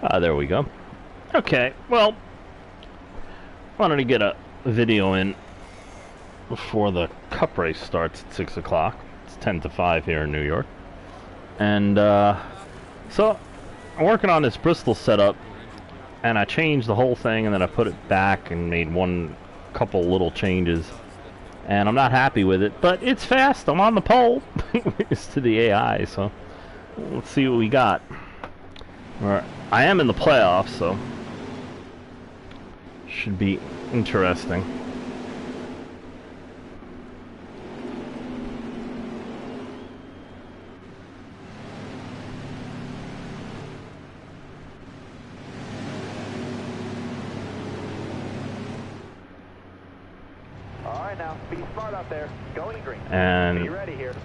There we go. Okay, well, wanted to get a video in before the cup race starts at 6 o'clock. It's 10 to 5 here in New York. And, so, I'm working on this Bristol setup, and I changed the whole thing, and then I put it back and made couple little changes. And I'm not happy with it, but it's fast. I'm on the pole. It's to the AI, so let's see what we got. I am in the playoffs, so should be interesting. Now, be smart out there. Going green. And be ready here.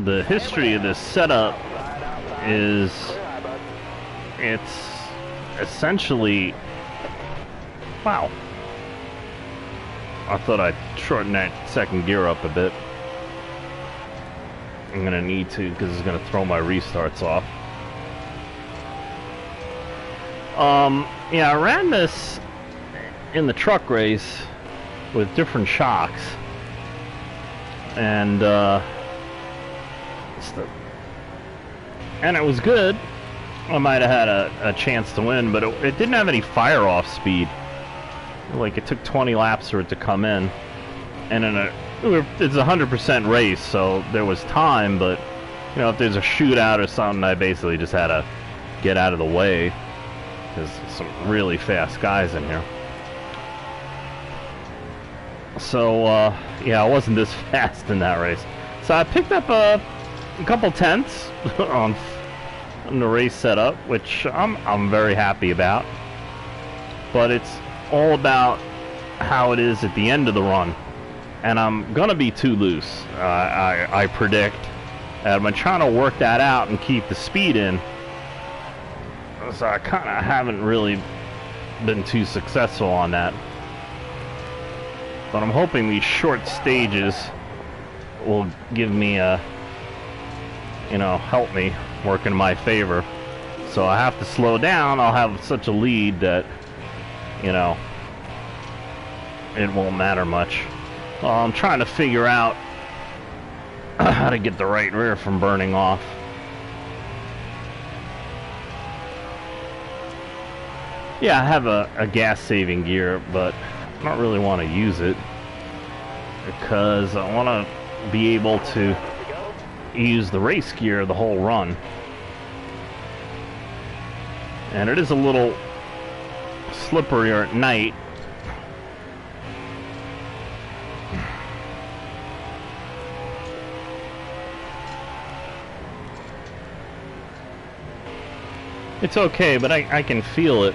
The history of this setup is it's essentially, wow. I thought I'd shorten that second gear up a bit. I'm gonna need to because it's gonna throw my restarts off. Yeah, I ran this in the truck race with different shocks, and it was good. I might have had a chance to win, but it didn't have any fire off speed. Like, it took 20 laps for it to come in, and it's a 100% race, so there was time. But you know, if there's a shootout or something, I basically just had to get out of the way. There's some really fast guys in here. So, yeah, I wasn't this fast in that race. So I picked up a couple tenths on the race setup, which I'm very happy about. But it's all about how it is at the end of the run. And I'm going to be too loose, I predict. And I'm trying to work that out and keep the speed in. So I kind of haven't really been too successful on that. But I'm hoping these short stages will give me help me work in my favor. So I have to slow down. I'll have such a lead that, it won't matter much. Well, I'm trying to figure out how to get the right rear from burning off. Yeah, I have a gas-saving gear, but I don't really want to use it because I want to be able to use the race gear the whole run. And it is a little slipperier at night. It's okay, but I can feel it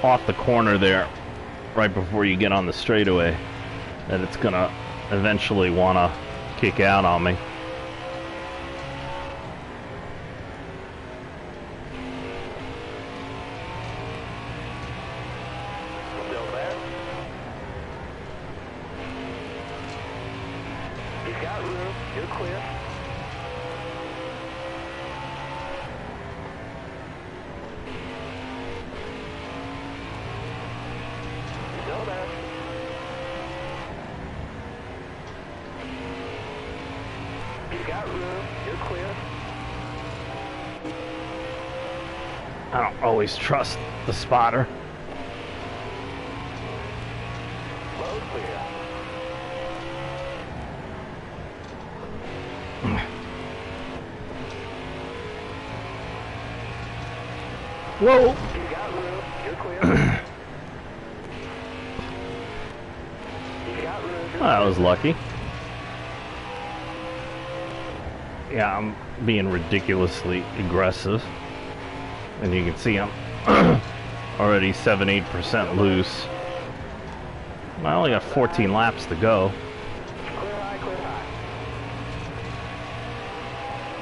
off the corner there, right before you get on the straightaway, that it's gonna eventually wanna kick out on me. Still there. You've got room. You're clear. Still there. You've got room. You're clear. I don't always trust the spotter. Low clear. Whoa! You've got room. You're clear. You've got room. You're Well, that was lucky. Yeah, I'm being ridiculously aggressive. And you can see I'm already 7-8% loose. I only got 14 laps to go. clear high, clear high.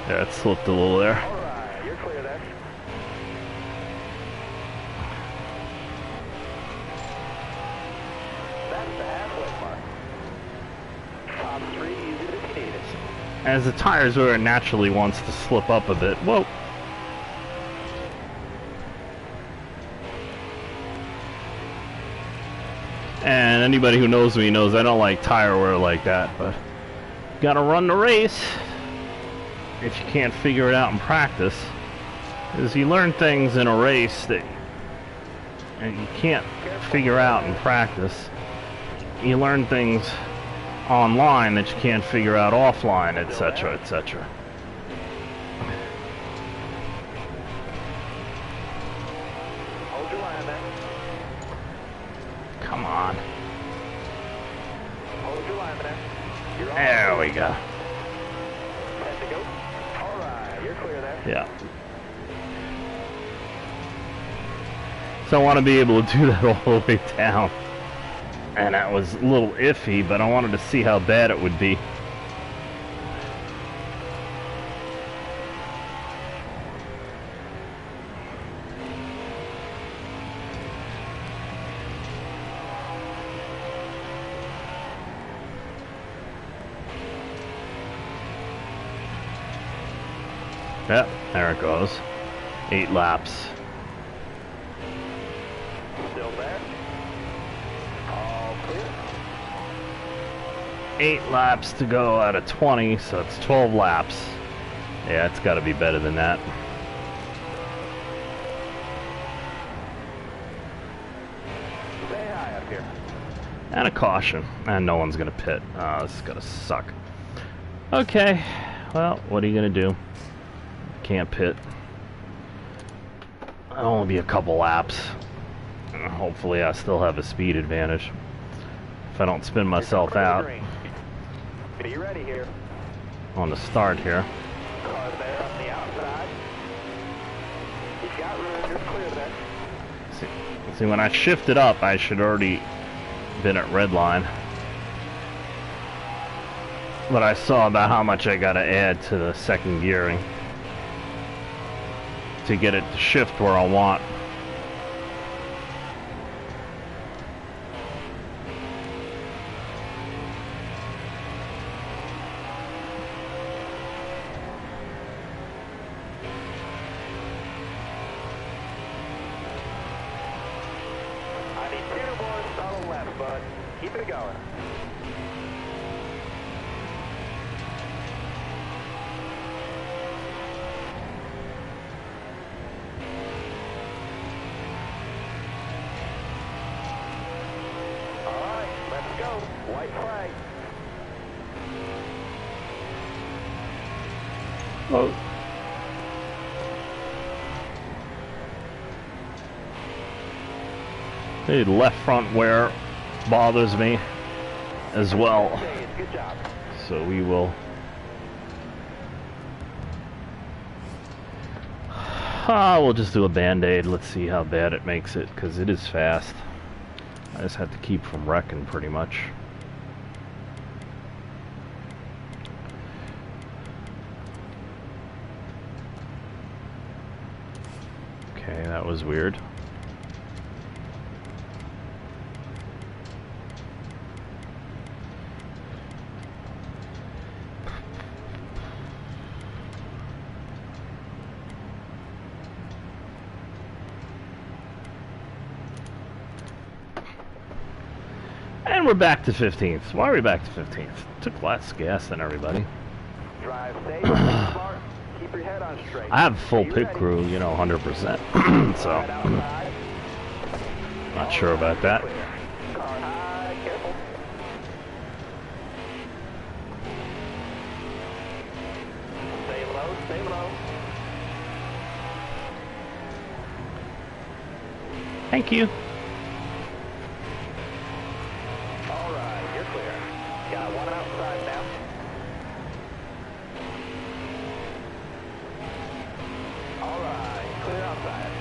Yeah, it slipped a little there. All right, you're clear there. That's the halfway mark. Top 3, use it if you need it. As the tires where it naturally wants to slip up a bit. Whoa! anybody who knows me knows I don't like tire wear like that, but you gotta run the race if you can't figure it out in practice. Because you learn things in a race that you can't figure out in practice. You learn things online that you can't figure out offline, etc., etc. Hold your line there. Come on. Hold your line there. You're all There we go. set to go. All right, you're clear there. Yeah. So I want to be able to do that all the way down. And that was a little iffy, but I wanted to see how bad it would be. Yep, there it goes. 8 laps. Still there. All clear. 8 laps to go out of 20, so it's 12 laps. Yeah, it's got to be better than that. Stay high up here. And a caution. And no one's going to pit. This is going to suck. Okay. Well, what are you going to do? Can't pit. It'll only be a couple laps. Hopefully I still have a speed advantage. If I don't spin myself out Are you ready here? on the start here. Car there on the outside. You've got room. You're clear there. See, when I shifted up, I should already been at red line. But I saw about how much I got to add to the second gearing to get it to shift where I want. I need 2 more on the left, bud. Keep it going. All right, let's go. White flag. Oh. The left front wear bothers me as well. Hey, good job. So we will... we'll just do a band-aid. Let's see how bad it makes it, because it is fast. I just have to keep from wrecking pretty much. Okay, that was weird. And we're back to 15th. Why are we back to 15th? Took less gas than everybody. Drive safe, smart. Keep your head on straight. I have full Are you pit ready? crew, you know, 100%. Right So, outside. not sure about that. Clear. Car high, careful. Stay low, stay low. Thank you. All right, you're clear. Got one outside now. All right, clear outside.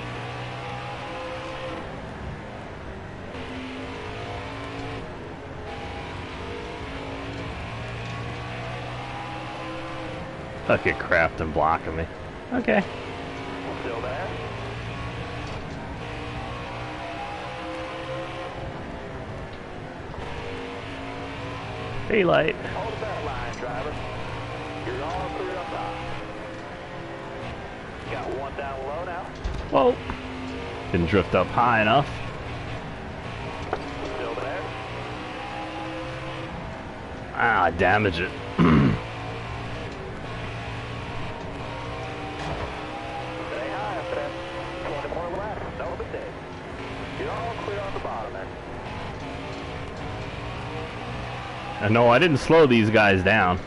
Fuck it, craft and blocking me. Okay. Still there? Daylight. Hold that line, driver. You're all clear up top. Got one down low now. Whoa. Didn't drift up high enough. Still there? Ah, damage it. Stay high up there. 20 more laps. No mistake. You're all clear on the bottom end. And no, I didn't slow these guys down.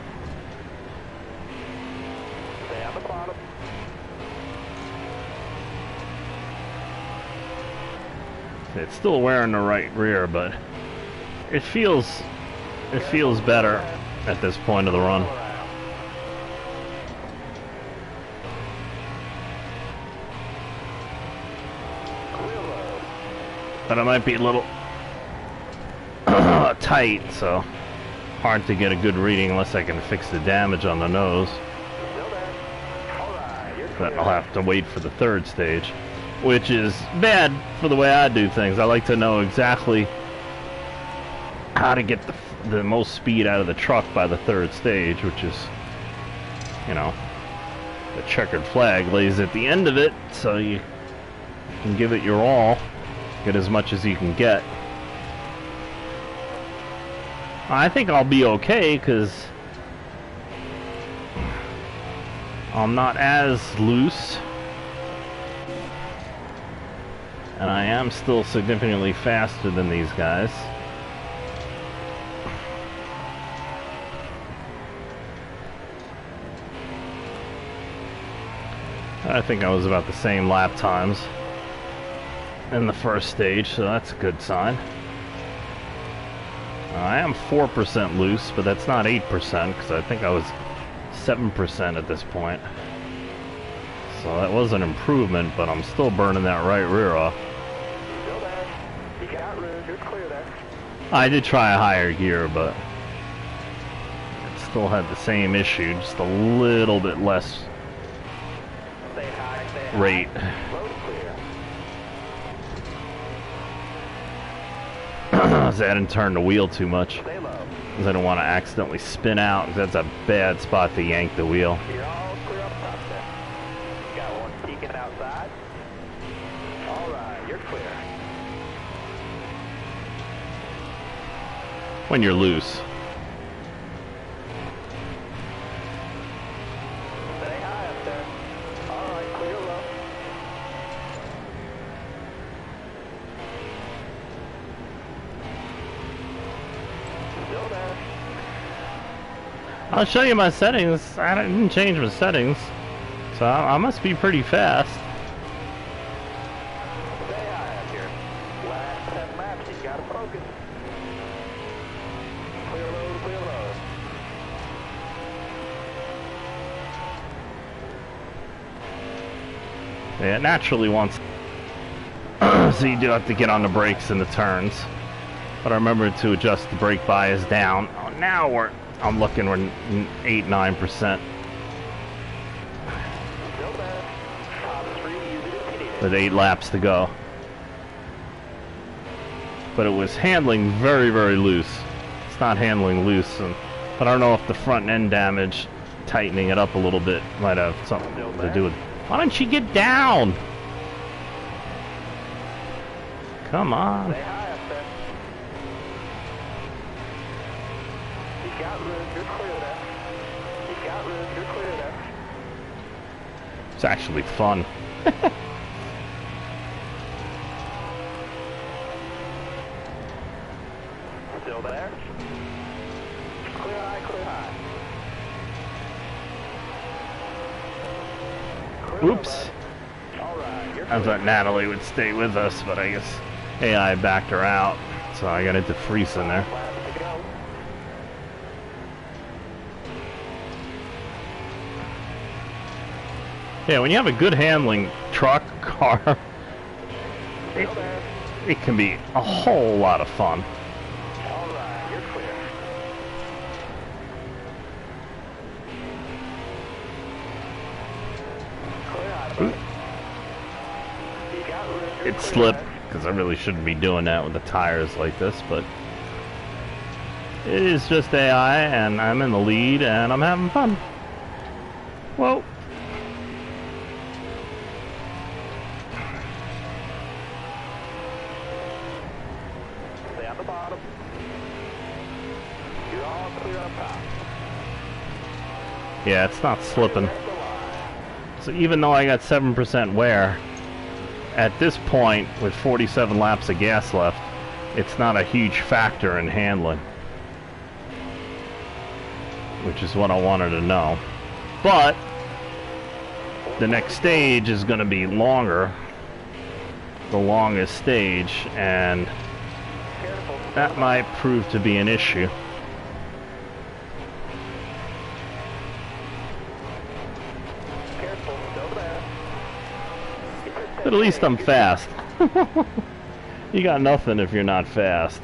Stay on the bottom. It's still wearing the right rear, but it feels better at this point of the run. But it might be a little tight, so hard to get a good reading unless I can fix the damage on the nose. But I'll have to wait for the third stage, which is bad for the way I do things. I like to know exactly how to get the most speed out of the truck by the third stage, which is, you know, the checkered flag lays at the end of it, so you can give it your all, get as much as you can get. I think I'll be okay, because I'm not as loose, and I am still significantly faster than these guys. I think I was about the same lap times in the first stage, so that's a good sign. I am 4% loose, but that's not 8%, because I think I was 7% at this point. So that was an improvement, but I'm still burning that right rear off. Still there. You got room. You're clear there. I did try a higher gear, but it still had the same issue, just a little bit less Stay high. Stay high. rate. Road clear. So I didn't turn the wheel too much, Stay low. because I don't want to accidentally spin out, 'cause that's a bad spot to yank the wheel. You're all clear up top there. Got one peeking outside. All right, you're clear. When you're loose. Stay high up there. All right, clear low. Still there. I'll show you my settings. I didn't change my settings, so I must be pretty fast. Stay high up here. Last 10 laps, you gotta focus. Clear low, clear low. Yeah, it naturally wants. So you do have to get on the brakes in the turns. But I remember to adjust the brake bias down. Oh, now I'm looking, we're 8-9%. Still there. Top 3, use it if you need it. With 8 laps to go. But it was handling very, very loose. It's not handling loose, but I don't know if the front end damage, tightening it up a little bit, might have something to do with it. Why don't you get down? Come on. Stay high up there. You got room, you're clear there. You got room, you're clear there. It's actually fun. Still there. Clear high, clear high. Clear Oops. low, bud. All right, you're I clear. thought Natalie would stay with us, but I guess AI backed her out, so I got into Freeze in there. Laps to go. Yeah, when you have a good handling truck, car, Still there. it can be a whole lot of fun. All right, you're clear. Clear high, bud. You got room, you're It clear slipped, there. because I really shouldn't be doing that with the tires like this, but it is just AI, and I'm in the lead, and I'm having fun. Whoa. Stay on the bottom. You're all clear up top. Yeah, it's not slipping. So even though I got 7% wear, at this point, with 47 laps of gas left, it's not a huge factor in handling. Which is what I wanted to know. But the next stage is going to be longer. The longest stage, and that might prove to be an issue. But at least I'm fast. You got nothing if you're not fast.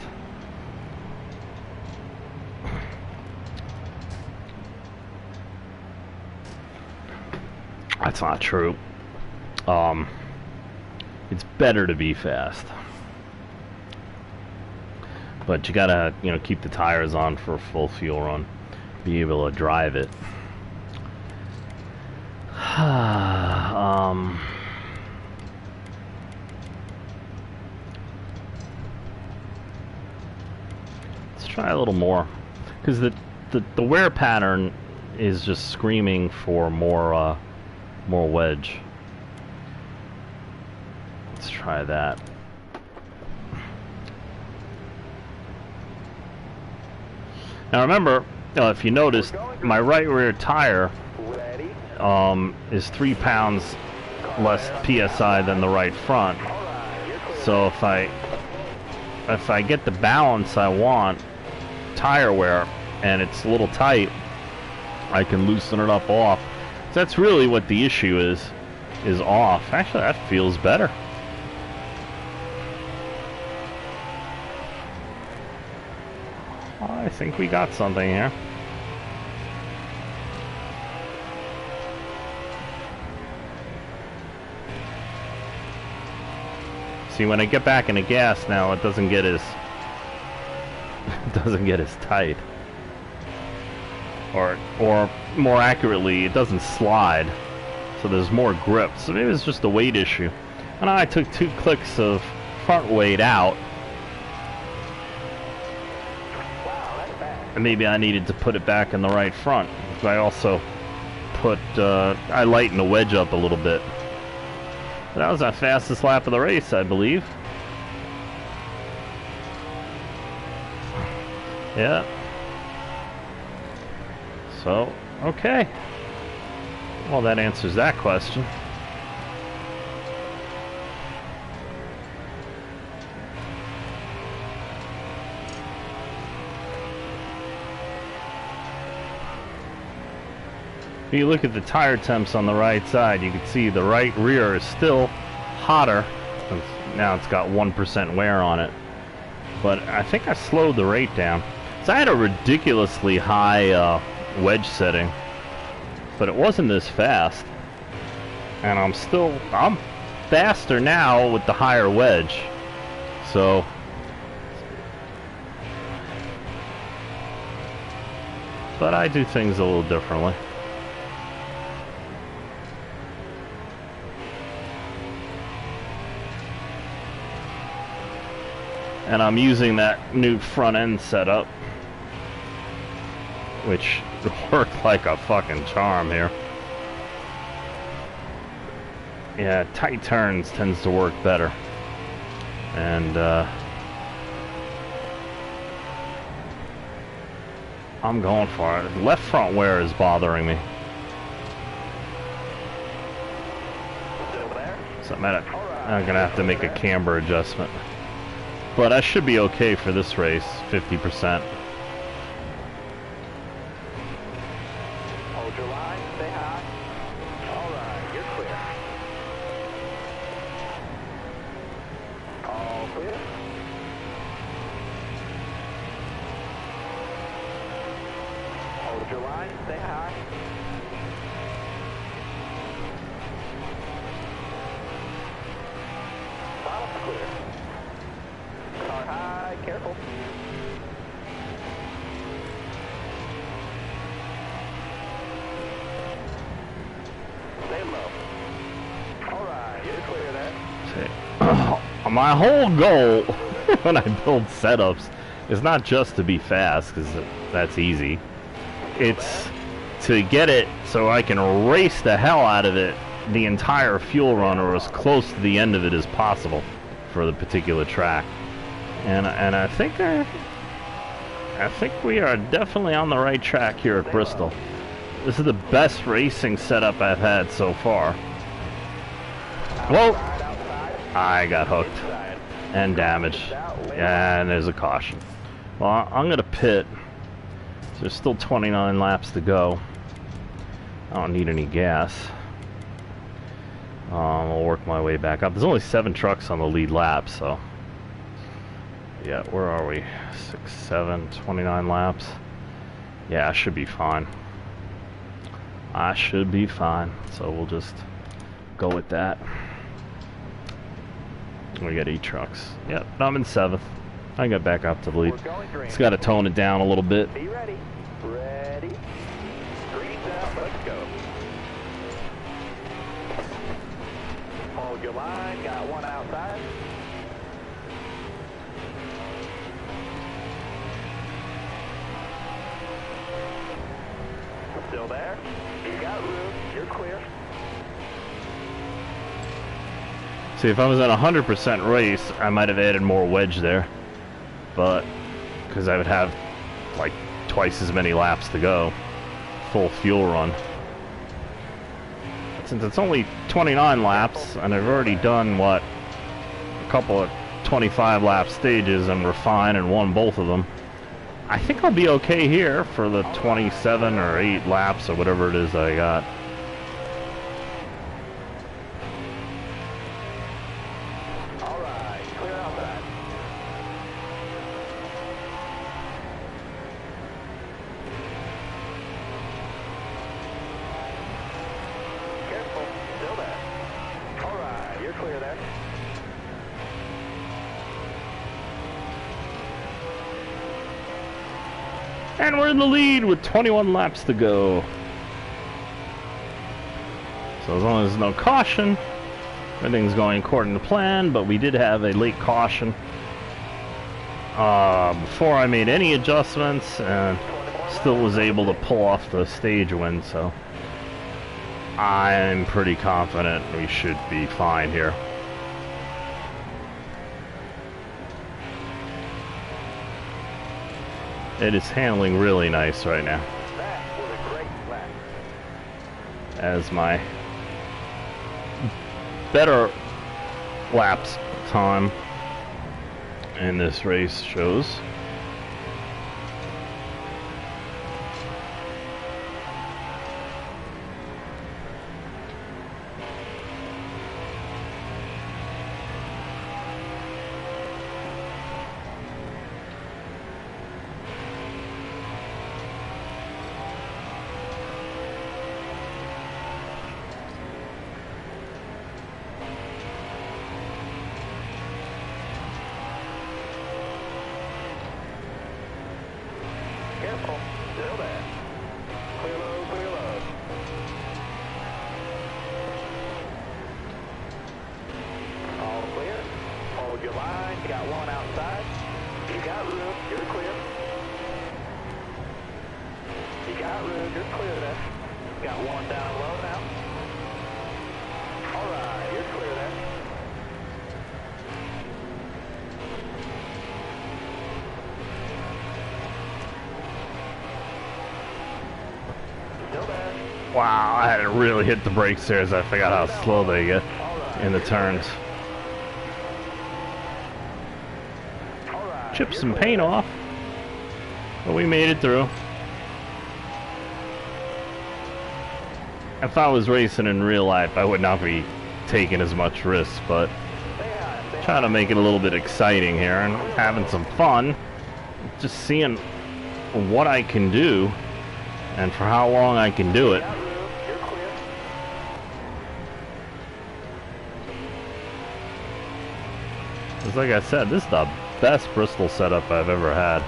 That's not true. It's better to be fast. But you gotta, you know, keep the tires on for a full fuel run. Be able to drive it. Let's try a little more, because the wear pattern is just screaming for more wedge. Let's try that. Now remember, if you noticed, my right rear tire is 3 pounds less PSI than the right front. So if I get the balance I want, tire wear, and it's a little tight, I can loosen it up off. So that's really what the issue is off. Actually, that feels better. I think we got something here. See, when I get back into gas now, it doesn't get as tight. Or more accurately, it doesn't slide. So there's more grip. So maybe it's just a weight issue. And I took 2 clicks of front weight out. And maybe I needed to put it back in the right front. I also put, I lightened the wedge up a little bit. That was our fastest lap of the race, I believe. Yeah. So, okay. Well, that answers that question. If you look at the tire temps on the right side, you can see the right rear is still hotter. Now it's got 1% wear on it. But I think I slowed the rate down. So I had a ridiculously high wedge setting, but it wasn't this fast. And I'm faster now with the higher wedge. So but I do things a little differently. And I'm using that new front end setup, which worked like a fucking charm here. Yeah, tight turns tends to work better. And I'm going for it. Left front wear is bothering me. So I'm gonna have to make a camber adjustment. But I should be okay for this race, 50%. Hold your line, stay high. All right, you're clear. All clear. Hold your line, stay high. Bottom's clear. Car high, careful. Stay low. Alright, you're clear there. My whole goal when I build setups is not just to be fast, because that's easy. It's to get it so I can race the hell out of it the entire fuel run, or as close to the end of it as possible for the particular track. And I think we are definitely on the right track here at Bristol. This is the best racing setup I've had so far. Whoa! I got hooked and damaged, and there's a caution. Well, I'm gonna pit. There's still 29 laps to go. I don't need any gas. I'll work my way back up. There's only 7 trucks on the lead lap, so yeah, where are we? 6, 7, 29 laps. Yeah, I should be fine. I should be fine. So we'll just go with that. We got 8 trucks. Yep, I'm in 7th. I got back up to the lead. Just got to tone it down a little bit. Be ready. Ready. Green's out. Let's go. Hold your line. Got one outside. Still there. You got room. You're clear. See, if I was at 100% race, I might have added more wedge there. But, because I would have like twice as many laps to go. Full fuel run. But since it's only 29 laps, and I've already done, what, a couple of 25 lap stages and refined and won both of them, I think I'll be okay here for the 27 or 8 laps or whatever it is that I got. All right. Clear outside. Careful. Still there. All right. You're clear there. And we're in the lead with 21 laps to go. So as long as there's no caution, everything's going according to plan, but we did have a late caution before I made any adjustments, and still was able to pull off the stage win, so I'm pretty confident we should be fine here. It is handling really nice right now. That was a great lap. As my better laps time in this race shows. Careful. Still there. Clear low, clear low. All clear. Hold your line. You got one outside. You got room. You're clear. You got room. You're clear there. Got one down low now. All right. You're clear there. Still there. Wow, I had to really hit the brakes there as I forgot how slow they get All right. in the turns. All right. Chipped some paint off, but we made it through. If I was racing in real life, I would not be taking as much risk, but trying to make it a little bit exciting here and having some fun, just seeing what I can do and for how long I can do it. Got room. You're clear. Because like I said, this is the best Bristol setup I've ever had.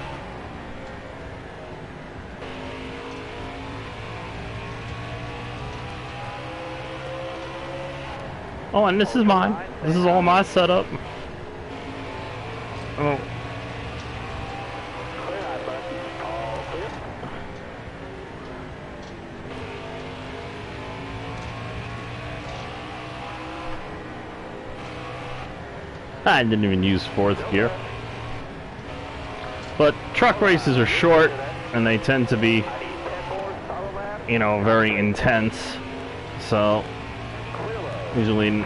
Oh, and this is mine. This is all my setup. Oh. I didn't even use fourth gear. But truck races are short, and they tend to be, you know, very intense. So, usually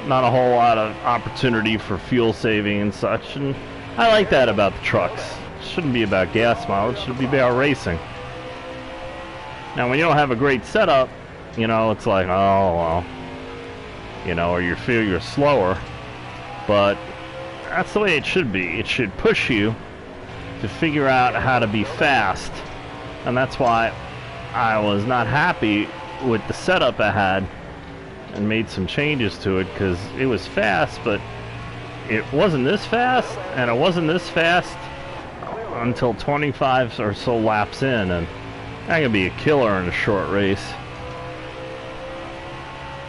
not a whole lot of opportunity for fuel saving and such. And I like that about the trucks. It shouldn't be about gas mileage, it should be about racing. Now, when you don't have a great setup, you know, it's like, oh, well, you know, or you feel you're slower. But that's the way it should be. It should push you to figure out how to be fast. And that's why I was not happy with the setup I had and made some changes to it, because it was fast, but it wasn't this fast, and it wasn't this fast until 25 or so laps in, and that could be a killer in a short race.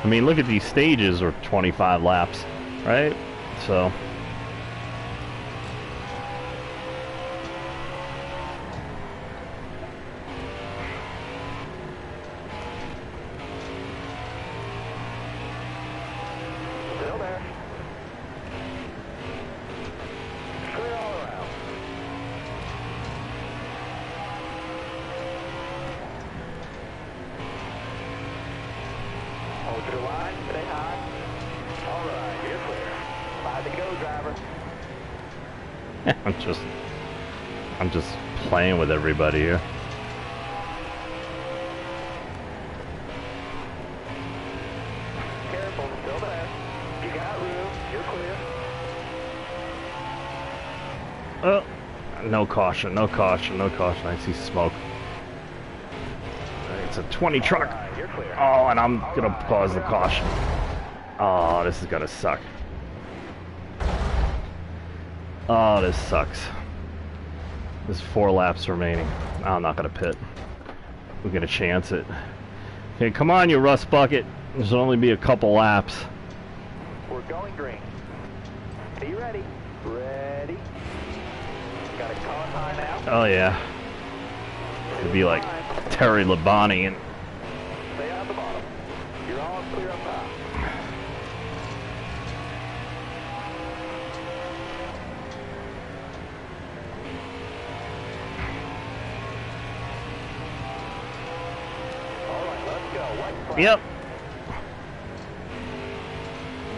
I mean, look at these stages are 25 laps, right? So Still there. Clear all around. Hold your line, stay high. All right, you're clear. 5 to go, driver. I'm just playing with everybody here. Careful, still there. You got room, you're clear. Oh, no caution, no caution, no caution. I see smoke. It's a 20 truck. All right, you're clear. Oh, and I'm gonna cause the caution. Oh, this is gonna suck. Oh, this sucks. There's 4 laps remaining. I'm not gonna pit. We're gonna chance it. Okay, come on, you rust bucket. There's only be a couple laps. We're going green. Be ready. Ready. Got a con high now. Oh yeah. It'd be like Terry Labonte and Stay out the bottom. You're all clear up top. All right, let's go. White flag. yep.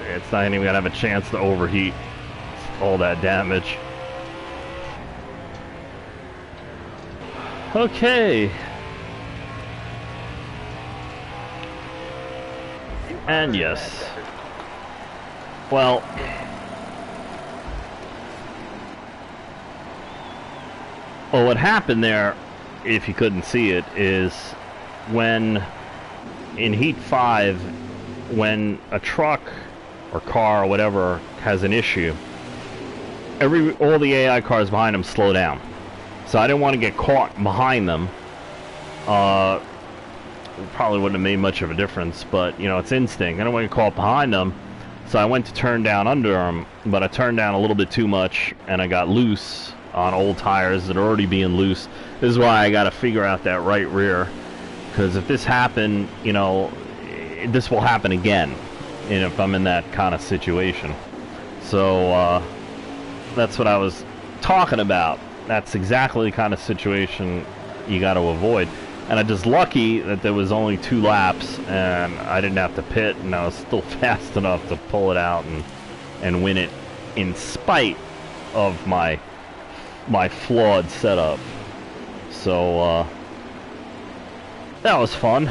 It's not even gonna have a chance to overheat. All that damage. Okay. And yes. Well, what happened there, if you couldn't see it, is when in Heat 5, when a truck or car or whatever has an issue, all the AI cars behind them slow down. So I didn't want to get caught behind them. Probably wouldn't have made much of a difference, but you know, it's instinct. I don't want to get caught behind them, so I went to turn down under them, but I turned down a little bit too much, and I got loose on old tires that are already being loose. This is why I got to figure out that right rear, because if this happened, you know, this will happen again, and if I'm in that kind of situation. So that's what I was talking about. That's exactly the kind of situation you got to avoid. And I'm just lucky that there was only 2 laps and I didn't have to pit, and I was still fast enough to pull it out and win it in spite of my flawed setup. So that was fun.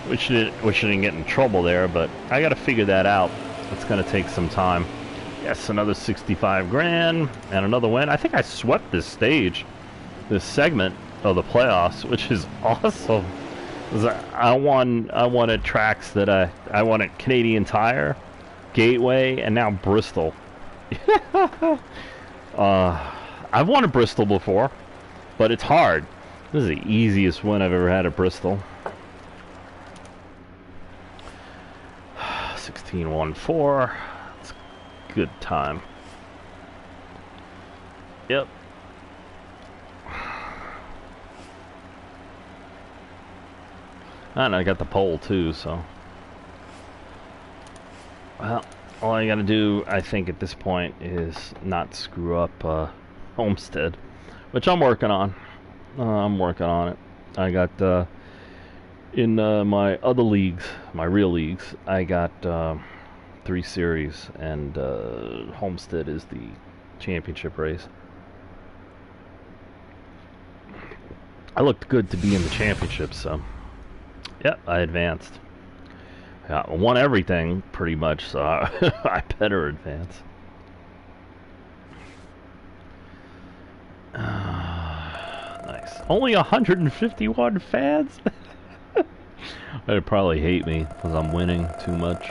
Wish I didn't get in trouble there, but I got to figure that out. It's going to take some time. Yes, another 65 grand and another win. I think I swept this stage, this segment of the playoffs, which is awesome. I won at tracks that I won at Canadian Tire, Gateway, and now Bristol. I've won at Bristol before, but it's hard. This is the easiest win I've ever had at Bristol. 16.14. That's a good time. Yep. And I got the pole too, so. Well, all I gotta do, I think, at this point is not screw up Homestead, which I'm working on. I'm working on it. I got in my other leagues, my real leagues, I got 3 series, and Homestead is the championship race. I looked good to be in the championship, so yeah, I advanced. I won everything pretty much, so I better advance. Nice. Only 151 fans? They'd probably hate me because I'm winning too much.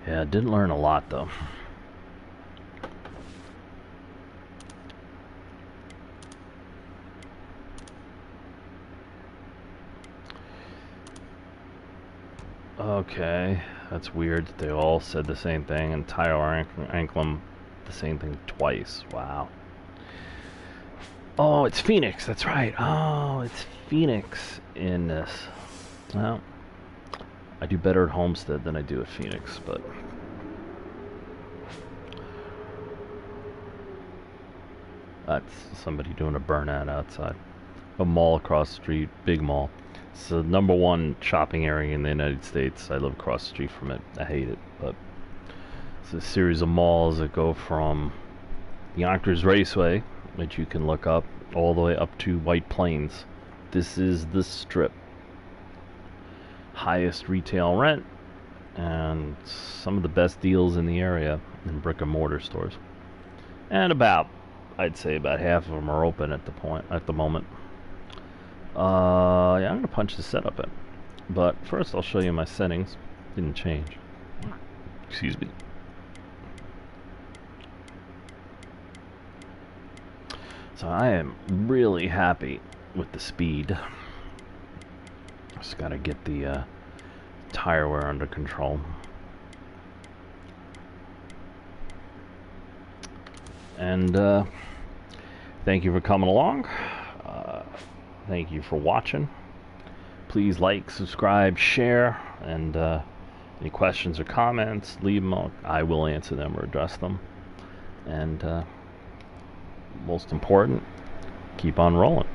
Yeah, I didn't learn a lot though. Okay, that's weird. They all said the same thing, and Tyler Anklem the same thing twice. Wow. Oh, it's Phoenix. That's right. Oh, it's Phoenix in this. Well, I do better at Homestead than I do at Phoenix, but that's somebody doing a burnout outside. A mall across the street, big mall. It's the #1 shopping area in the United States. I live across the street from it. I hate it, but it's a series of malls that go from Yonkers Raceway, which you can look up, all the way up to White Plains. This is the strip. Highest retail rent and some of the best deals in the area in brick and mortar stores. And I'd say about half of them are open at the moment. Yeah, I'm gonna punch the setup in, but first I'll show you my settings. Didn't change. Excuse me. So I am really happy with the speed. Just gotta get the tire wear under control. And thank you for coming along. Thank you for watching. Please like, subscribe, share, and any questions or comments, leave them. I will answer them or address them. And most important, keep on rolling.